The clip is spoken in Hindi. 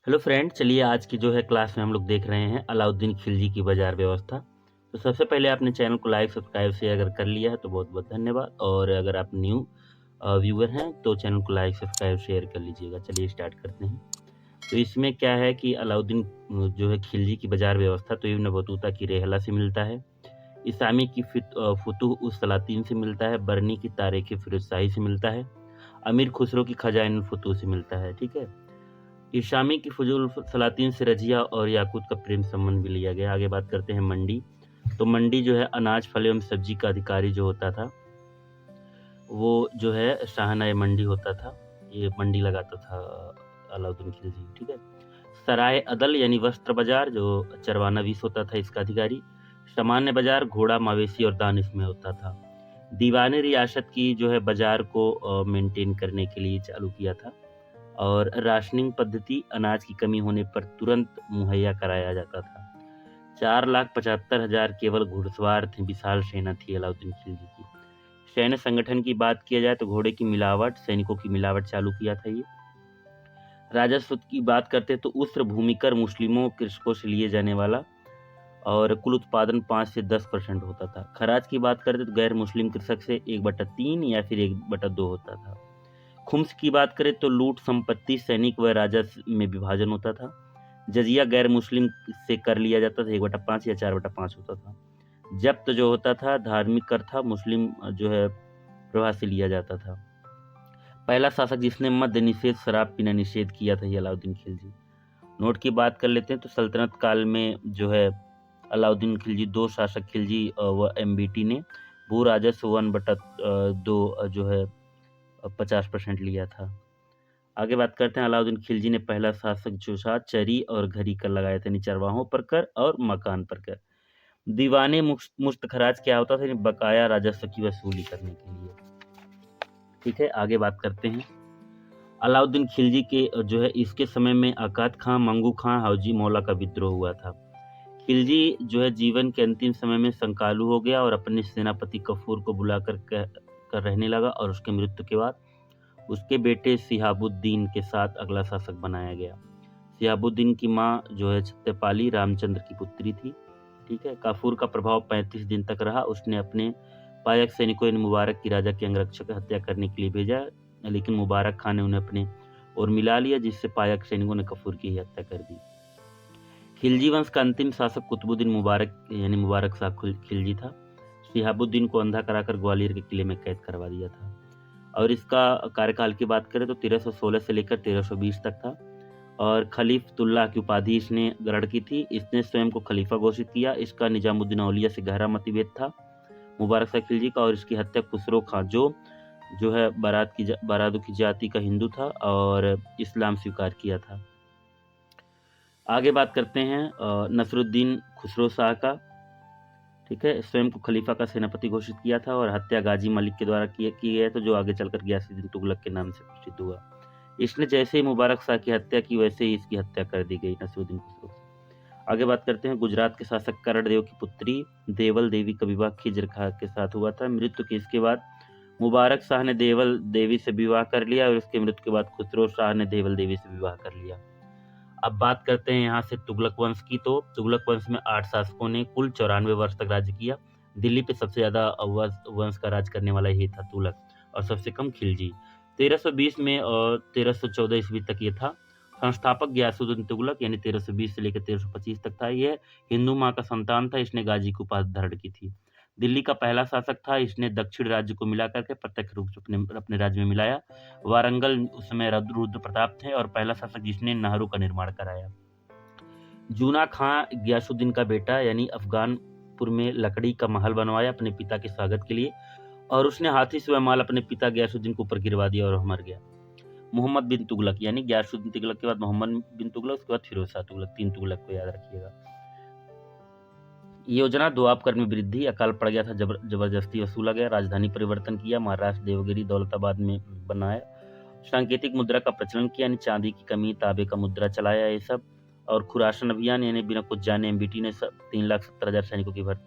हेलो फ्रेंड, चलिए आज की जो है क्लास में हम लोग देख रहे हैं अलाउद्दीन खिलजी की बाजार व्यवस्था। तो सबसे पहले आपने चैनल को लाइक सब्सक्राइब शेयर अगर कर लिया है तो बहुत बहुत धन्यवाद। और अगर आप न्यू व्यूअर हैं तो चैनल को लाइक सब्सक्राइब शेयर कर लीजिएगा। चलिए स्टार्ट करते हैं। तो इसमें क्या है कि अलाउद्दीन जो है खिलजी की बाजार व्यवस्था तो इब्न बतूता की रेहला से मिलता है, इसामी की फुतुह उस सलातीन से मिलता है, बरनी की तारीख फिरोज शाही से मिलता है, अमीर खुसरो की खजाइन फुतूह से मिलता है। ठीक है। इशामी की फजूल सलातीन से रजिया और याकूत का प्रेम संबंध भी लिया गया। आगे बात करते हैं मंडी। तो मंडी जो है अनाज फल एवं सब्जी का अधिकारी जो होता था वो जो है शाहनाए मंडी होता था। ये मंडी लगाता था अलाउद्दीन खिलजी। ठीक है। सराय अदल यानी वस्त्र बाजार जो चरवाना वीस होता था इसका अधिकारी। सामान्य बाजार घोड़ा मवेशी और दान इसमें होता था। दीवानी रियासत की जो है बाजार को मेंटेन करने के लिए चालू किया था। और राशनिंग पद्धति अनाज की कमी होने पर तुरंत मुहैया कराया जाता था। 4,75,000 केवल घुड़सवार थे, विशाल सेना थी अलाउद्दीन खिलजी की। सैन्य संगठन की बात किया जाए तो घोड़े की मिलावट, सैनिकों की मिलावट चालू किया था ये। राजस्व की बात करते तो उस्र भूमिकर मुस्लिमों कृषकों से लिए जाने वाला और कुल उत्पादन 5 से 10% होता था। खराज की बात करते तो गैर मुस्लिम कृषक से 1/3 या फिर 1/2 होता था। खुम्स की बात करें तो लूट संपत्ति सैनिक व राजस्व में विभाजन होता था। जजिया गैर मुस्लिम से कर लिया जाता था, 1/5 या 4/5 होता था। जब्त जो होता था धार्मिक कर था, मुस्लिम जो है प्रवाह से लिया जाता था। पहला शासक जिसने मद्य निषेध शराब पीना निषेध किया था ये अलाउद्दीन खिलजी। नोट की बात कर लेते हैं तो सल्तनत काल में जो है अलाउद्दीन खिलजी, दो शासक खिलजी व एमबीटी ने भू राजस्व 1/2 जो है 50% लिया था। आगे बात करते हैं अलाउद्दीन खिलजी ने पहला शासक जो था चरी और घरी कर लगाए थे, चरवाहों पर कर और मकान पर कर। दीवाने मुश्त खराज क्या होता था? बकाया राजस्व की वसूली करने के लिए। ठीक है, आगे बात करते हैं अलाउद्दीन खिलजी के जो है इसके समय में अकात खां, मंगू खां, हाउजी मौला का विद्रोह हुआ था। खिलजी जो है जीवन के अंतिम समय में संकालू हो गया और अपने सेनापति कफूर को बुलाकर कर रहने लगा और उसके मृत्यु के बाद उसके बेटे सिहाबुद्दीन के साथ अगला शासक बनाया गया। सिहाबुद्दीन की माँ जो है सत्यपाली रामचंद्र की पुत्री थी। ठीक है। काफूर का प्रभाव 35 दिन तक रहा। उसने अपने पायक सैनिकों ने मुबारक की राजा के अंगरक्षक हत्या करने के लिए भेजा, लेकिन मुबारक खान ने उन्हें अपने और मिला लिया, जिससे पायक सैनिकों ने कफूर की हत्या कर दी। खिलजी वंश का अंतिम शासक कुतुबुद्दीन मुबारक यानी मुबारक शाह खिलजी था। शिहाबुद्दीन को अंधा कराकर ग्वालियर के किले में कैद करवा दिया था। और इसका कार्यकाल की बात करें तो 1316 से लेकर 1320 तक था। और खलीफतुल्लाह की उपाधि इसने ग्रहण की थी। इसने स्वयं को खलीफा घोषित किया। इसका निजामुद्दीन औलिया से गहरा मतभेद था मुबारक शाह खिलजी का। और इसकी हत्या खुसरो खां जो है बारादू की जाति का हिंदू था और इस्लाम स्वीकार किया था। आगे बात करते हैं नसरुद्दीन खुसरो शाह का। ठीक है। स्वयं को खलीफा का सेनापति घोषित किया था और हत्या गाजी मलिक के द्वारा की गया था, जो आगे चलकर गयासुद्दीन तुगलक के नाम से प्रसिद्ध हुआ। इसने जैसे ही मुबारक शाह की हत्या की वैसे ही इसकी हत्या कर दी गई नसरुद्दीन खुसरो। आगे बात करते हैं गुजरात के शासक करणदेव की पुत्री देवल देवी का विवाह खिजर खां के साथ हुआ था। मृत्यु के इसके बाद मुबारक शाह ने देवल देवी से विवाह कर लिया और उसके मृत्यु के बाद खुसरो शाह ने देवल देवी से विवाह कर लिया। अब बात करते हैं यहाँ से तुगलक वंश की। तो तुगलक वंश में 8 शासकों ने कुल 94 वर्ष तक राज्य किया। दिल्ली पे सबसे ज्यादा वंश का राज करने वाला ही था तुगलक, और सबसे कम खिलजी। 1320 में और 1314 ईस्वी तक ये था। संस्थापक गयासुद्दीन तुगलक यानी 1320 से लेकर 1325 तक था। यह हिंदू माँ का संतान था। इसने गाजी की उपाधि धारण की थी। दिल्ली का पहला शासक था। इसने दक्षिण राज्य को मिलाकर के प्रत्यक्ष रूप से अपने राज्य में मिलाया। वारंगल उस समय रुद्र प्रताप थे और पहला शासक जिसने नहरू का निर्माण कराया। जूना खां गयासुद्दीन का बेटा यानी अफगानपुर में लकड़ी का महल बनवाया अपने पिता के स्वागत के लिए, और उसने हाथी से वह महल अपने पिता गयासुद्दीन के ऊपर गिरवा दिया और मर गया। मोहम्मद बिन तुगलक यानी गयासुद्दीन तुगलक के बाद मोहम्मद बिन तुगलक, उसके बाद फिरोज शाह तुगलक, 3 तुगलक को याद रखिएगा। योजना दोआब कर में वृद्धि, अकाल पड़ गया था, जबरदस्ती वसूला गया। राजधानी परिवर्तन किया, महाराष्ट्र देवगिरी दौलताबाद में बनाया। सांकेतिक मुद्रा का प्रचलन किया, यानी चांदी की कमी, तांबे का मुद्रा चलाया, ये सब। और खुरासन अभियान यानी बिना कुछ जाने एमबीटी ने 3,70,000 सैनिकों की भर्ती